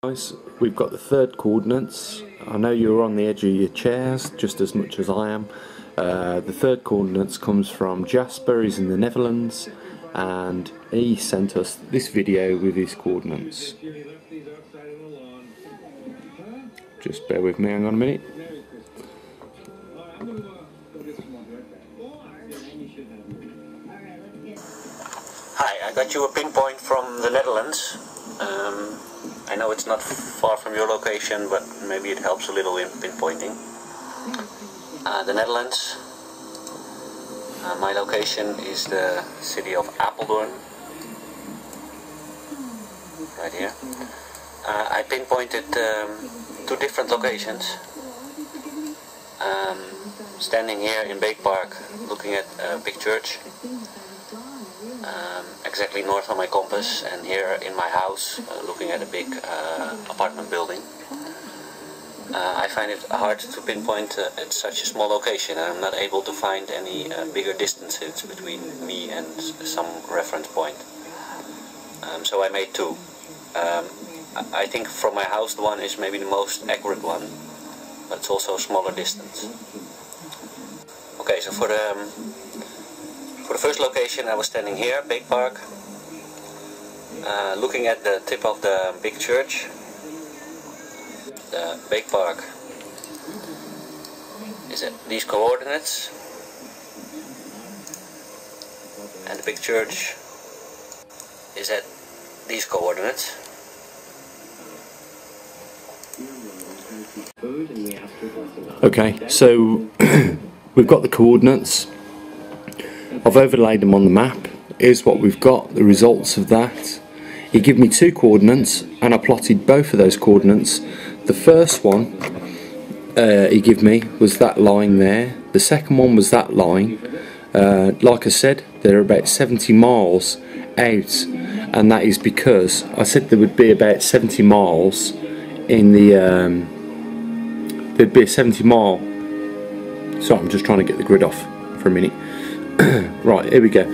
Guys, we've got the third coordinates. I know you're on the edge of your chairs just as much as I am. The third coordinates comes from Jasper. He's in the Netherlands, and he sent us this video with his coordinates. Just bear with me, hang on a minute. Hi, I got you a pinpoint from the Netherlands. I know it's not far from your location, but maybe it helps a little in pinpointing. The Netherlands. My location is the city of Applaud, right here. I pinpointed two different locations. Standing here in Beek Park, looking at a big church. Exactly north of my compass, and here in my house looking at a big apartment building. I find it hard to pinpoint at such a small location, and I'm not able to find any bigger distances between me and some reference point. So I made two. I think from my house the one is maybe the most accurate one, but it's also a smaller distance. Okay, so for the first location I was standing here, Beek Park, looking at the tip of the big church. The Beek Park is at these coordinates, and the big church is at these coordinates. Okay, so we've got the coordinates. I've overlaid them on the map. Here's what we've got, the results of that. He gave me two coordinates and I plotted both of those coordinates. The first one he gave me was that line there. The second one was that line. Like I said, they're about 70 miles out, and that is because I said there would be about 70 miles in the there'd be a 70 mile. Sorry, I'm just trying to get the grid off for a minute. Right, here we go.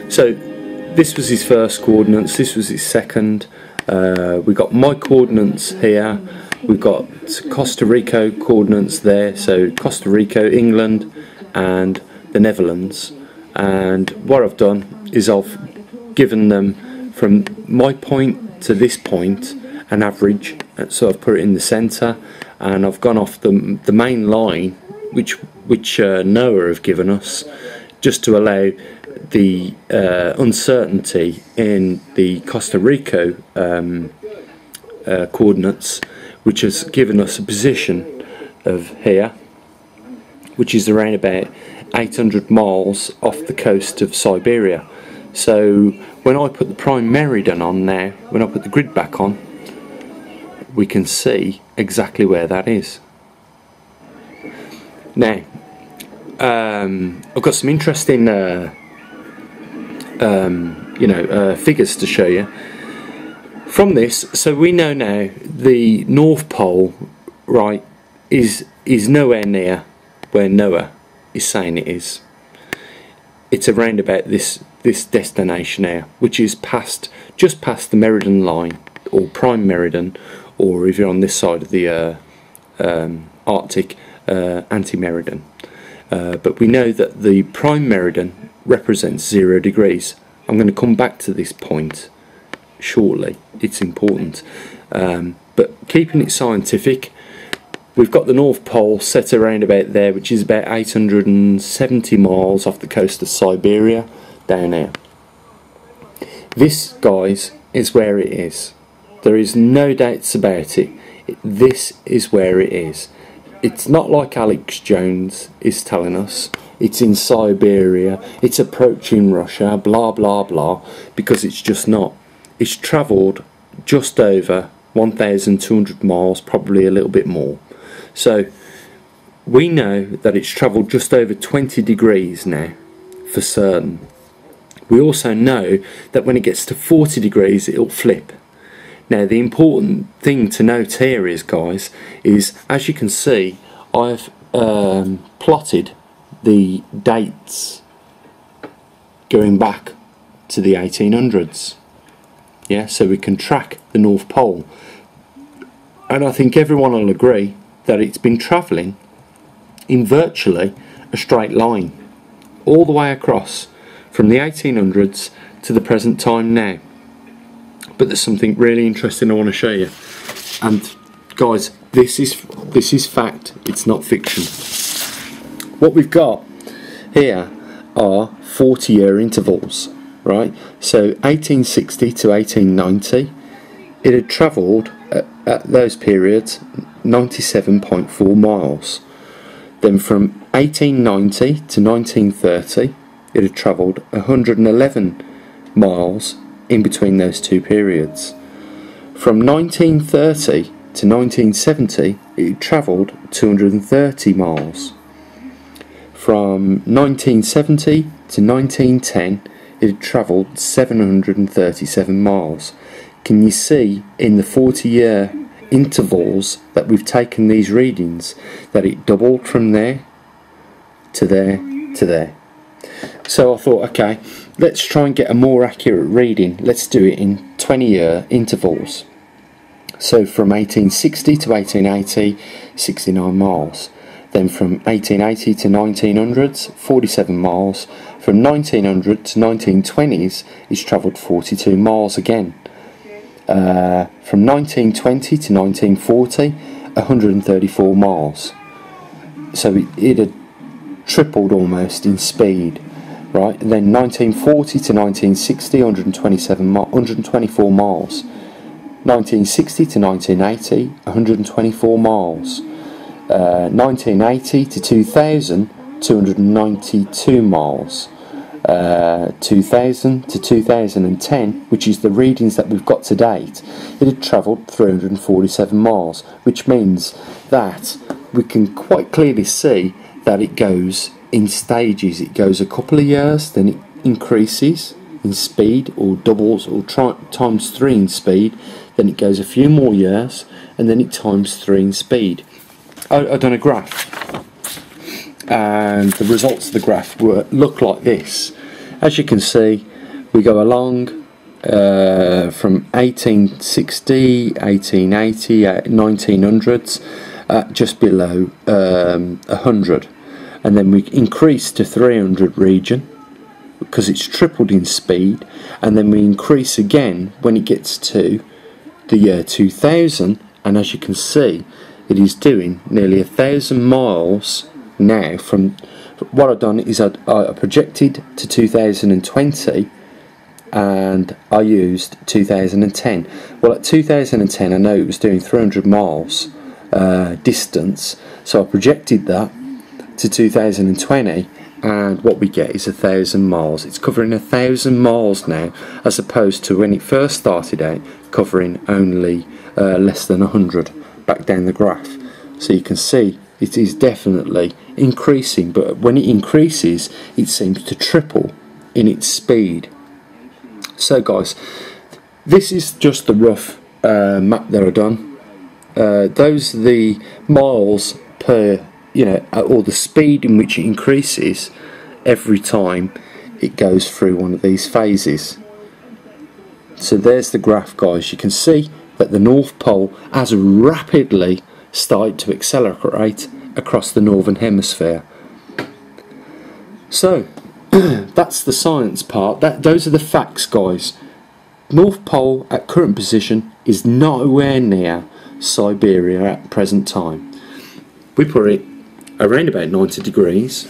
So this was his first coordinates, this was his second. We got my coordinates here, we've got Costa Rica coordinates there, so Costa Rica, England and the Netherlands. And what I've done is I've given them from my point to this point an average, so I've put it in the centre, and I've gone off the main line which NOAA have given us, just to allow the uncertainty in the Costa Rica coordinates, which has given us a position of here, which is around about 800 miles off the coast of Siberia. So when I put the prime meridien on now, when I put the grid back on, we can see exactly where that is. Now, I've got some interesting figures to show you from this. So we know now the North Pole, right, is nowhere near where NOAA is saying it is. It's around about this destination here, which is just past the meridien line, or prime meridien, or if you're on this side of the Arctic, anti-meridien. But we know that the prime meridien represents 0 degrees. I'm going to come back to this point shortly, it's important. But keeping it scientific, we've got the North Pole set around about there, which is about 870 miles off the coast of Siberia, down here. This, guys, is where it is. There is no doubts about it. This is where it is. It's not like Alex Jones is telling us it's in Siberia, it's approaching Russia, blah blah blah, because it's just not. It's travelled just over 1,200 miles, probably a little bit more. So we know that it's travelled just over 20 degrees now, for certain. We also know that when it gets to 40 degrees it'll flip. Now the important thing to note here is, guys, is as you can see, I've plotted the dates going back to the 1800s. Yeah, so we can track the North Pole. And I think everyone will agree that it's been travelling in virtually a straight line all the way across from the 1800s to the present time now. But there's something really interesting I want to show you, and guys, this is fact, it's not fiction. What we've got here are 40-year intervals, right? So 1860 to 1890, it had travelled at those periods 97.4 miles. Then from 1890 to 1930, it had travelled 111 miles in between those two periods. From 1930 to 1970, it travelled 230 miles. From 1970 to 1910, it had travelled 737 miles. Can you see in the 40-year intervals that we've taken these readings that it doubled from there to there to there? So I thought, okay, let's try and get a more accurate reading. Let's do it in 20-year intervals. So from 1860 to 1880, 69 miles. Then from 1880 to 1900s, 47 miles. From 1900 to 1920s, it's travelled 42 miles again. From 1920 to 1940, 134 miles. So it had tripled almost in speed, right? And then 1940 to 1960, 124 miles. 1960 to 1980, 124 miles. 1980 to 2000, 292 miles. 2000 to 2010, which is the readings that we've got to date, it had travelled 347 miles, which means that we can quite clearly see that it goes in stages. It goes a couple of years, then it increases in speed, or doubles, or times 3 in speed, then it goes a few more years, and then it times 3 in speed. I've done a graph, and the results of the graph look like this. As you can see, we go along from 1860, 1880, 1900s, just below 100, and then we increase to 300 region because it's tripled in speed, and then we increase again when it gets to the year 2000, and as you can see, it is doing nearly 1,000 miles now. From what I've done is I projected to 2020 and I used 2010. Well, at 2010 I know it was doing 300 miles distance, so I projected that to 2020, and what we get is 1,000 miles. It's covering 1,000 miles now, as opposed to when it first started out covering only less than 100 back down the graph. So you can see it is definitely increasing, but when it increases it seems to triple in its speed. So guys, this is just the rough map that I've done. Those are the miles per, or the speed in which it increases every time it goes through one of these phases. So there's the graph, guys. You can see that the North Pole has rapidly started to accelerate across the northern hemisphere. So that's the science part. Those are the facts, guys. North Pole at current position is nowhere near Siberia at present time. We put it around about 90 degrees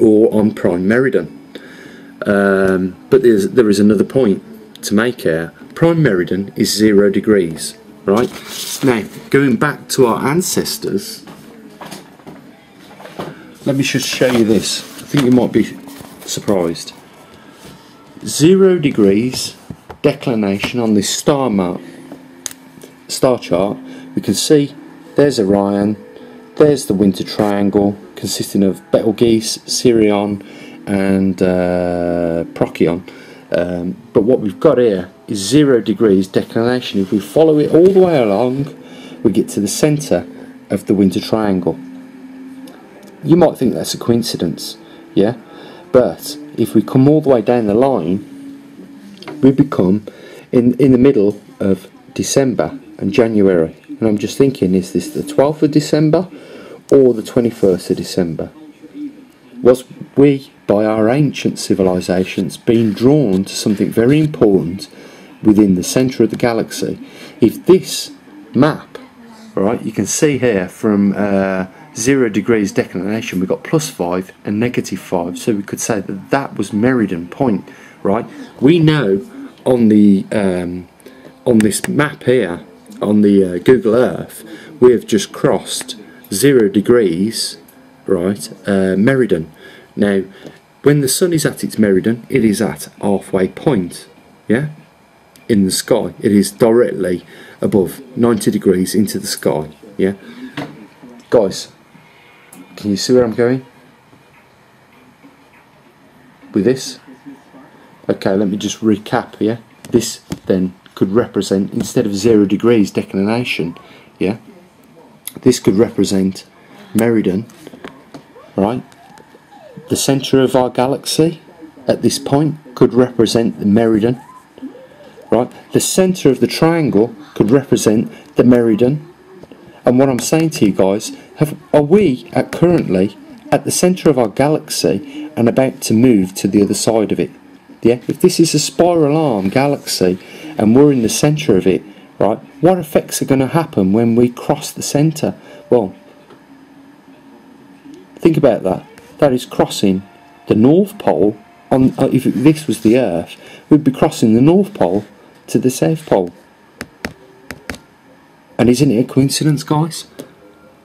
or on prime meridian. But there is another point to make here. Prime meridian is 0 degrees, right? Now, going back to our ancestors, let me just show you this. I think you might be surprised. 0 degrees declination on this star chart. We can see there's Orion, there's the winter triangle consisting of Betelgeuse, Sirion and Procyon. But what we've got here is 0 degrees declination. If we follow it all the way along, we get to the centre of the winter triangle. You might think that's a coincidence, yeah? But if we come all the way down the line, we become in the middle of December and January. and I'm just thinking, is this the 12th of December or the 21st of December? Was we, by our ancient civilizations, being drawn to something very important within the centre of the galaxy? If this map, right, you can see here from 0 degrees declination, we've got +5 and -5, so we could say that that was meridien point, right? We know on the on this map here, on the Google Earth, we have just crossed 0 degrees, right, meridien. Now, when the sun is at its meridien, it is at halfway point, yeah, in the sky. It is directly above 90 degrees into the sky, yeah. Guys, can you see where I'm going with this? Okay, let me just recap here. This then could represent, instead of 0 degrees declination, yeah, this could represent meridien, right? The centre of our galaxy at this point could represent the meridien, right? The centre of the triangle could represent the meridien. And what I'm saying to you guys, are we currently at the centre of our galaxy and about to move to the other side of it? Yeah, if this is a spiral arm galaxy and we're in the centre of it, right, what effects are going to happen when we cross the centre? Well, think about that. That is crossing the North Pole. If this was the Earth, we'd be crossing the North Pole to the South Pole. And isn't it a coincidence, guys,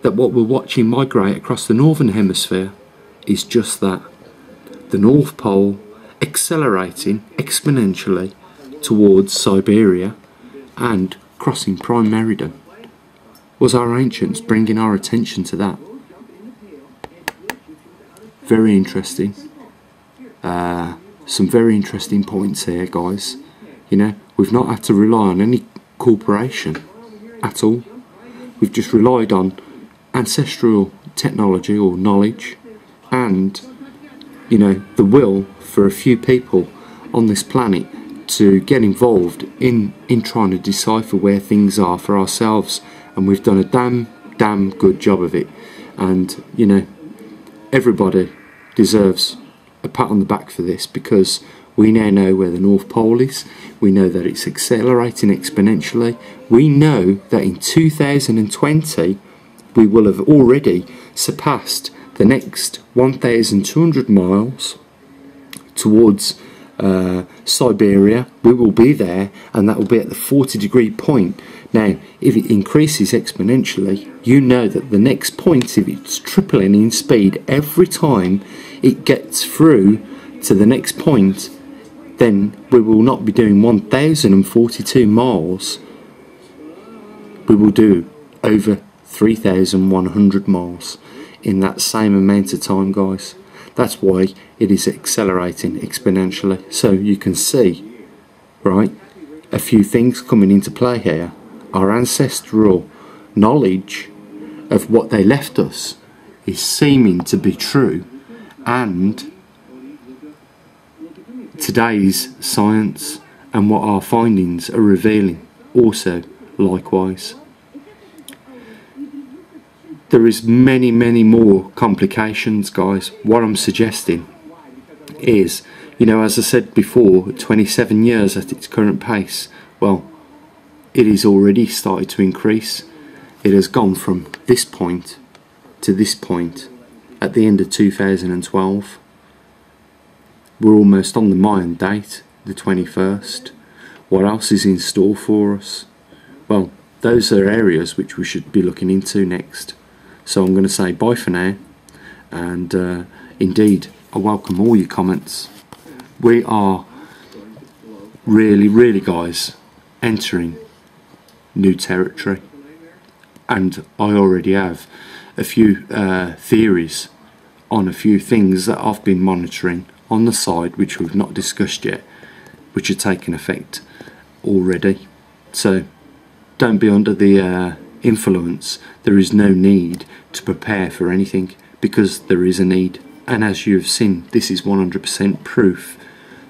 that what we're watching migrate across the Northern Hemisphere is just that? The North Pole accelerating exponentially towards Siberia and crossing prime meridien. Was our ancients bringing our attention to that? Very interesting. Some very interesting points here, guys. You know, we've not had to rely on any corporation at all. We've just relied on ancestral technology or knowledge and, you know, the will for a few people on this planet to get involved in trying to decipher where things are for ourselves, and we've done a damn good job of it. And, you know, everybody deserves a pat on the back for this, because we now know where the North Pole is. We know that it's accelerating exponentially. We know that in 2020 we will have already surpassed the next 1,200 miles towards Siberia. We will be there, and that will be at the 40-degree point. Now, if it increases exponentially, you know that the next point, if it's tripling in speed every time it gets through to the next point, then we will not be doing 1,042 miles. We will do over 3,100 miles in that same amount of time, guys. That's why it is accelerating exponentially. So you can see, right, a few things coming into play here. Our ancestral knowledge of what they left us is seeming to be true, and today's science and what our findings are revealing also likewise. There is many more complications, guys. What I'm suggesting is, you know, as I said before, 27 years at its current pace, well, it is already started to increase. It has gone from this point to this point at the end of 2012. We're almost on the Mayan date, the 21st. What else is in store for us? Well, those are areas which we should be looking into next. So I'm going to say bye for now, and indeed I welcome all your comments. We are really, guys, entering new territory, and I already have a few theories on a few things that I've been monitoring on the side, which we've not discussed yet, which are taking effect already. So don't be under the influence. There is no need to prepare for anything, because there is a need, and as you have seen, this is 100% proof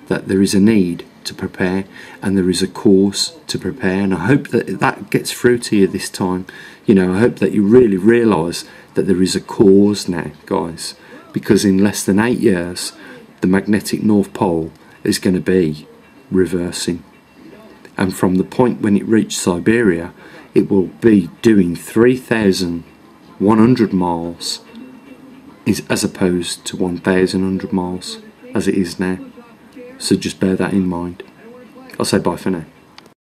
that there is a need to prepare, and there is a cause to prepare, and I hope that that gets through to you this time. You know, I hope that you really realise that there is a cause now, guys, because in less than 8 years the magnetic North Pole is going to be reversing, and from the point when it reached Siberia it will be doing 3,100 miles as opposed to 1,100 miles as it is now. So just bear that in mind. I'll say bye for now.